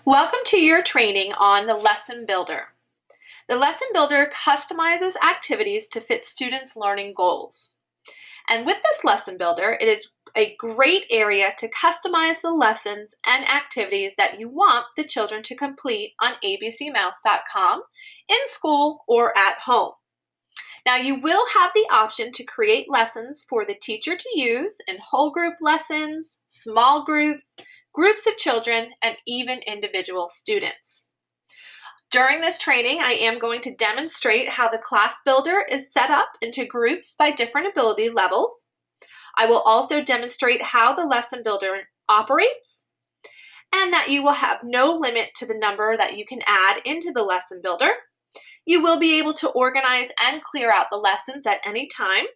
Welcome to your training on the Lesson Builder. The Lesson Builder customizes activities to fit students' learning goals. And with this Lesson Builder, it is a great area to customize the lessons and activities that you want the children to complete on abcmouse.com in school or at home. Now, you will have the option to create lessons for the teacher to use in whole group lessons, small groups, groups of children, and even individual students. During this training, I am going to demonstrate how the class builder is set up into groups by different ability levels. I will also demonstrate how the lesson builder operates and that you will have no limit to the number that you can add into the lesson builder. You will be able to organize and clear out the lessons at any time.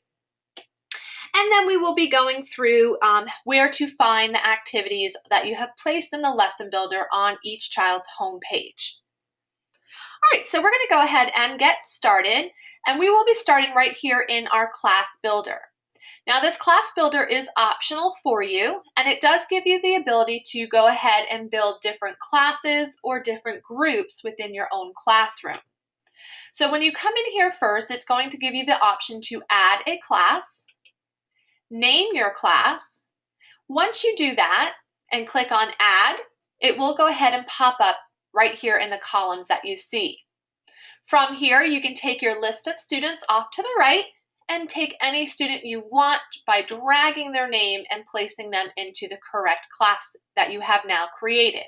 And then we will be going through where to find the activities that you have placed in the lesson builder on each child's home page. All right, so we're going to go ahead and get started, and we will be starting right here in our class builder. Now, this class builder is optional for you, and it does give you the ability to go ahead and build different classes or different groups within your own classroom. So when you come in here first, it's going to give you the option to add a class, name your class. Once you do that and click on add, it will go ahead and pop up right here in the columns that you see. From here, you can take your list of students off to the right and take any student you want by dragging their name and placing them into the correct class that you have now created.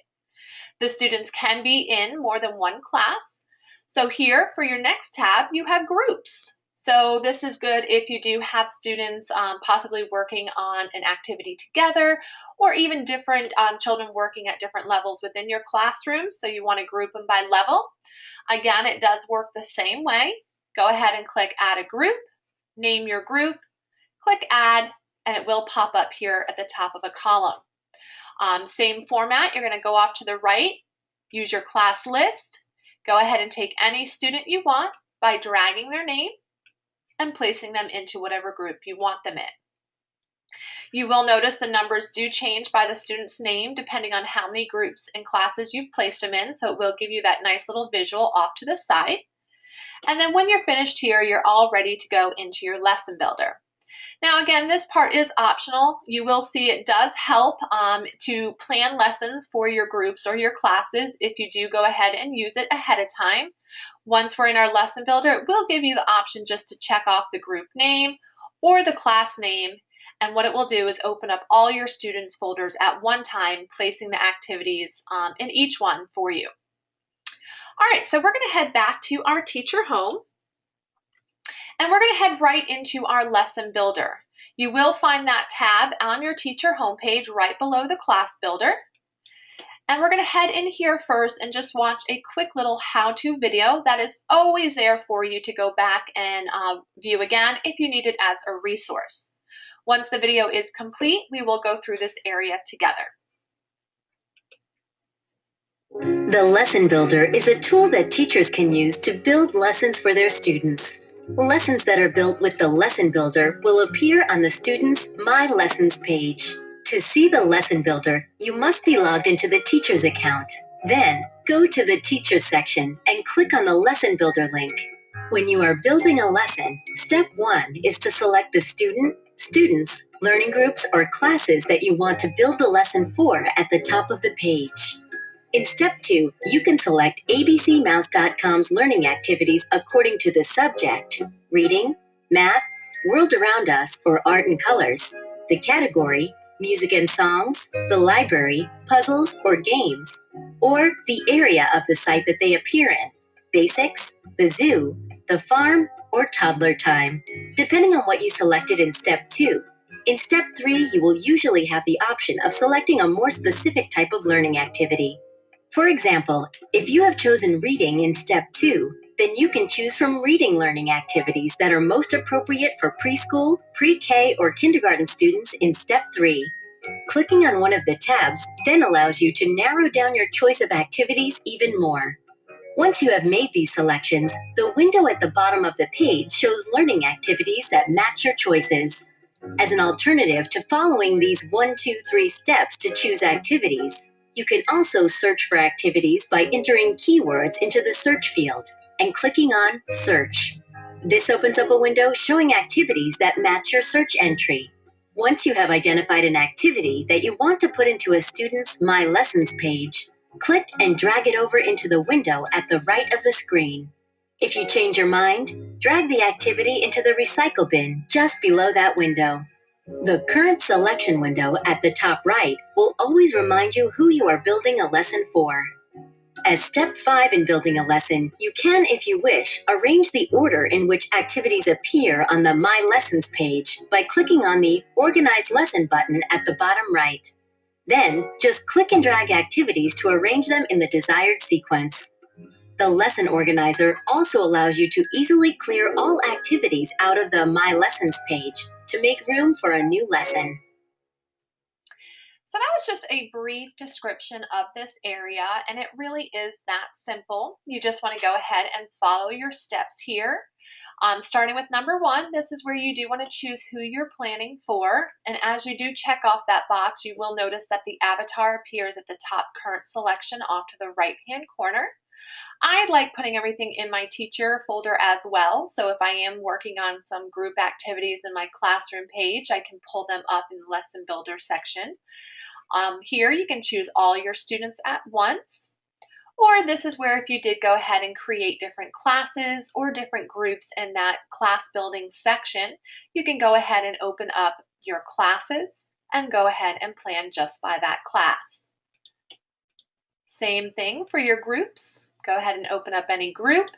The students can be in more than one class. So here for your next tab, you have groups. So this is good if you do have students possibly working on an activity together, or even different children working at different levels within your classroom. So you want to group them by level. Again, it does work the same way. Go ahead and click add a group, name your group, click add, and it will pop up here at the top of a column. Same format, you're going to go off to the right, use your class list. Go ahead and take any student you want by dragging their name and placing them into whatever group you want them in. You will notice the numbers do change by the student's name depending on how many groups and classes you've placed them in, so it will give you that nice little visual off to the side. And then when you're finished here, you're all ready to go into your lesson builder. Now again, this part is optional. You will see it does help to plan lessons for your groups or your classes if you do go ahead and use it ahead of time. Once we're in our lesson builder, it will give you the option just to check off the group name or the class name. And what it will do is open up all your students' folders at one time, placing the activities in each one for you. All right, so we're going to head back to our teacher home. And we're going to head right into our lesson builder. You will find that tab on your teacher homepage right below the class builder. And we're going to head in here first and just watch a quick little how-to video that is always there for you to go back and view again if you need it as a resource. Once the video is complete, we will go through this area together. The Lesson Builder is a tool that teachers can use to build lessons for their students. Lessons that are built with the Lesson Builder will appear on the student's My Lessons page. To see the Lesson Builder, you must be logged into the teacher's account. Then, go to the Teachers section and click on the Lesson Builder link. When you are building a lesson, step 1 is to select the student, students, learning groups, or classes that you want to build the lesson for at the top of the page. In step 2, you can select abcmouse.com's learning activities according to the subject, reading, math, world around us, or art and colors, the category, music and songs, the library, puzzles, or games, or the area of the site that they appear in, basics, the zoo, the farm, or toddler time, depending on what you selected in step 2. In step 3, you will usually have the option of selecting a more specific type of learning activity. For example, if you have chosen reading in step 2, then you can choose from reading learning activities that are most appropriate for preschool, pre-K, or kindergarten students in step 3. Clicking on one of the tabs then allows you to narrow down your choice of activities even more. Once you have made these selections, the window at the bottom of the page shows learning activities that match your choices. As an alternative to following these 1, 2, 3 steps to choose activities, You can also search for activities by entering keywords into the search field and clicking on Search. This opens up a window showing activities that match your search entry. Once you have identified an activity that you want to put into a student's My Lessons page, click and drag it over into the window at the right of the screen. If you change your mind, drag the activity into the recycle bin just below that window. The current selection window at the top right will always remind you who you are building a lesson for. As step 5 in building a lesson, you can, if you wish, arrange the order in which activities appear on the My Lessons page by clicking on the Organize Lesson button at the bottom right. Then, just click and drag activities to arrange them in the desired sequence. The Lesson Organizer also allows you to easily clear all activities out of the My Lessons page to make room for a new lesson. So that was just a brief description of this area, and it really is that simple. You just want to go ahead and follow your steps here. Starting with number 1, this is where you do want to choose who you're planning for. And as you do check off that box, you will notice that the avatar appears at the top current selection off to the right-hand corner. I like putting everything in my teacher folder as well. So if I am working on some group activities in my classroom page, I can pull them up in the Lesson Builder section. Here you can choose all your students at once. Or this is where if you did go ahead and create different classes or different groups in that class building section, you can go ahead and open up your classes and go ahead and plan just by that class. Same thing for your groups. Go ahead and open up any group.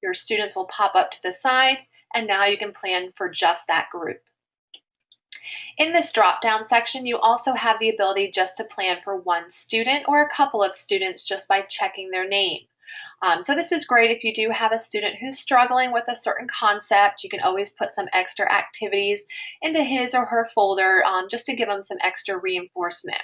Your students will pop up to the side, and now you can plan for just that group. In this drop-down section, you also have the ability just to plan for one student or a couple of students just by checking their name. So this is great if you do have a student who's struggling with a certain concept. You can always put some extra activities into his or her folder just to give them some extra reinforcement.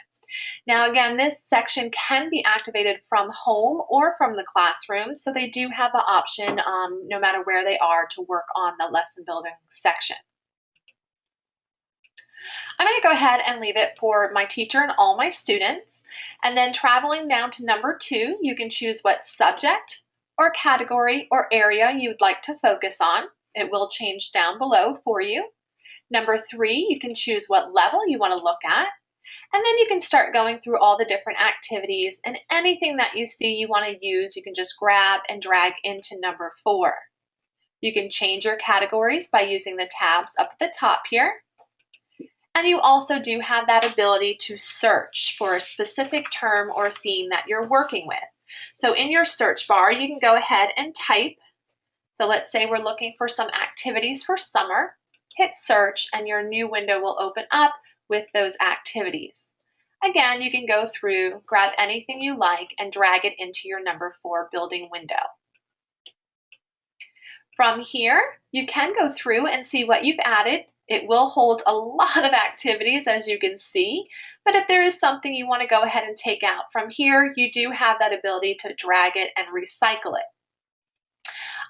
Now again, this section can be activated from home or from the classroom, so they do have the option, no matter where they are, to work on the lesson building section. I'm going to go ahead and leave it for my teacher and all my students. And then traveling down to number 2, you can choose what subject or category or area you would like to focus on. It will change down below for you. Number 3, you can choose what level you want to look at. And then you can start going through all the different activities, and anything that you see you want to use, you can just grab and drag into number 4. You can change your categories by using the tabs up at the top here. And you also do have that ability to search for a specific term or theme that you're working with. So in your search bar, you can go ahead and type. So let's say we're looking for some activities for summer. Hit search and your new window will open up with those activities. Again, you can go through, grab anything you like, and drag it into your number 4 building window. From here, you can go through and see what you've added. It will hold a lot of activities, as you can see, but if there is something you want to go ahead and take out from here, you do have that ability to drag it and recycle it.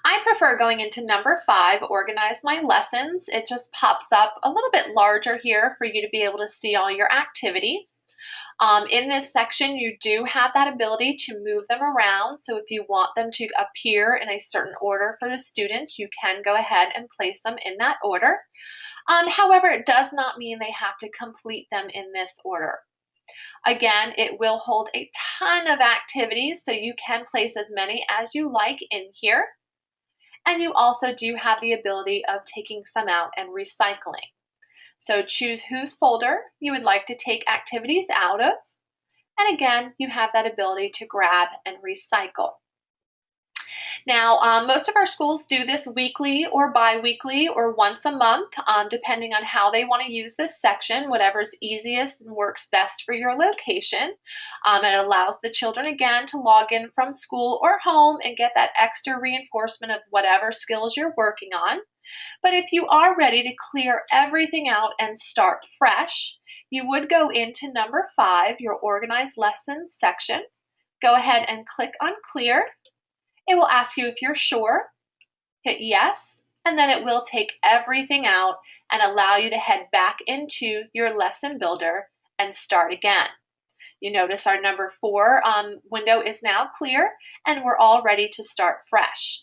I prefer going into number 5, Organize My Lessons. It just pops up a little bit larger here for you to be able to see all your activities. In this section, you do have that ability to move them around. So if you want them to appear in a certain order for the students, you can go ahead and place them in that order. However, it does not mean they have to complete them in this order. Again, it will hold a ton of activities, so you can place as many as you like in here. And you also do have the ability of taking some out and recycling. So choose whose folder you would like to take activities out of. And again, you have that ability to grab and recycle. Now, most of our schools do this weekly or bi-weekly or once a month, depending on how they want to use this section, whatever's easiest and works best for your location. It allows the children, again, to log in from school or home and get that extra reinforcement of whatever skills you're working on. But if you are ready to clear everything out and start fresh, you would go into number 5, your Organized Lessons section. Go ahead and click on Clear. It will ask you if you're sure. Hit yes, and then it will take everything out and allow you to head back into your lesson builder and start again. You notice our number 4 window is now clear, and we're all ready to start fresh.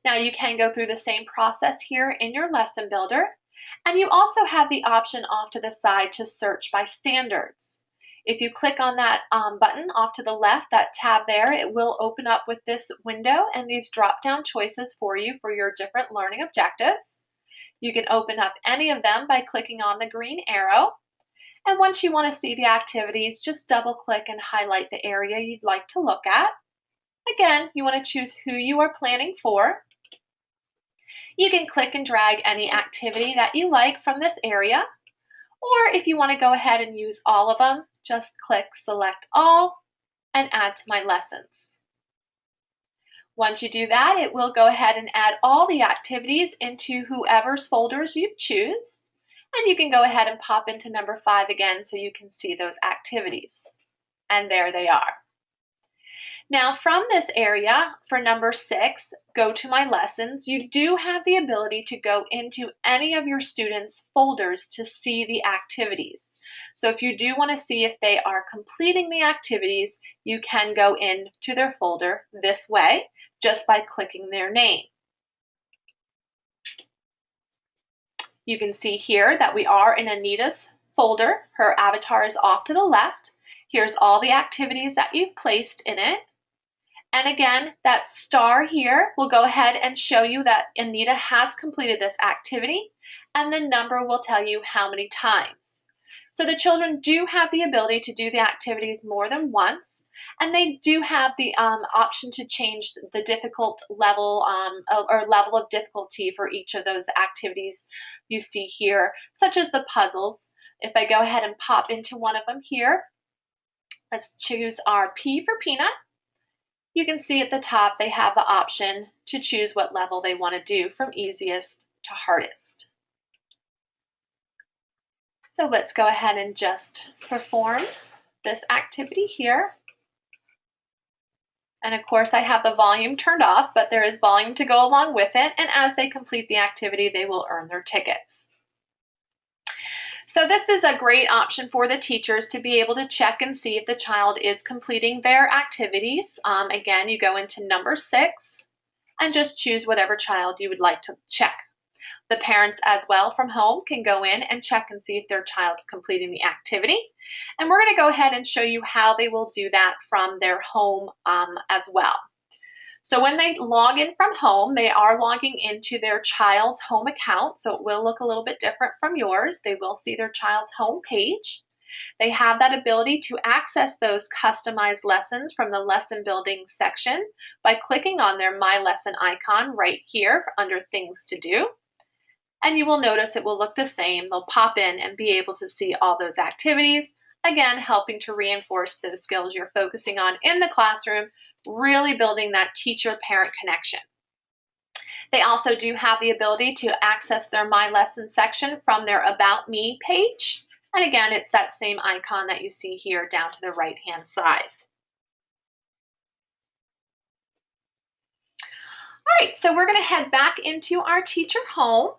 Now you can go through the same process here in your lesson builder, and you also have the option off to the side to search by standards. If you click on that button off to the left, that tab there, it will open up with this window and these drop-down choices for you for your different learning objectives. You can open up any of them by clicking on the green arrow. And once you want to see the activities, just double-click and highlight the area you'd like to look at. Again, you want to choose who you are planning for. You can click and drag any activity that you like from this area, or if you want to go ahead and use all of them, just click Select All and Add to My Lessons. Once you do that, it will go ahead and add all the activities into whoever's folders you choose, and you can go ahead and pop into number 5 again so you can see those activities. And there they are. Now from this area, for number 6, Go to My Lessons, you do have the ability to go into any of your students' folders to see the activities. So if you do want to see if they are completing the activities, you can go into their folder this way, just by clicking their name. You can see here that we are in Anita's folder. Her avatar is off to the left. Here's all the activities that you've placed in it. And again, that star here will go ahead and show you that Anita has completed this activity, and the number will tell you how many times. So the children do have the ability to do the activities more than once, and they do have the option to change the difficult level or level of difficulty for each of those activities you see here, such as the puzzles. If I go ahead and pop into one of them here, let's choose our P for peanut. You can see at the top they have the option to choose what level they want to do from easiest to hardest. So let's go ahead and just perform this activity here. And of course I have the volume turned off, but there is volume to go along with it, and as they complete the activity they will earn their tickets. So this is a great option for the teachers to be able to check and see if the child is completing their activities. Again, you go into number 6 and just choose whatever child you would like to check. The parents as well from home can go in and check and see if their child's completing the activity. And we're going to go ahead and show you how they will do that from their home as well. So when they log in from home, they are logging into their child's home account, so it will look a little bit different from yours. They will see their child's home page. They have that ability to access those customized lessons from the lesson building section by clicking on their My Lesson icon right here under Things to Do. And you will notice it will look the same. They'll pop in and be able to see all those activities, again, helping to reinforce those skills you're focusing on in the classroom, really building that teacher-parent connection. They also do have the ability to access their My Lesson section from their About Me page. And again, it's that same icon that you see here down to the right-hand side. All right, so we're going to head back into our teacher home.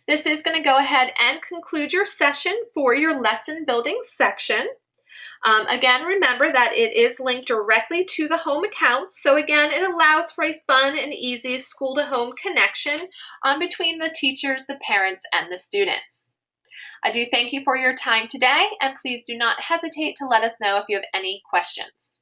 This is going to go ahead and conclude your session for your lesson building section. Again, remember that it is linked directly to the home account. So again, it allows for a fun and easy school-to-home connection between the teachers, the parents, and the students. I do thank you for your time today, and please do not hesitate to let us know if you have any questions.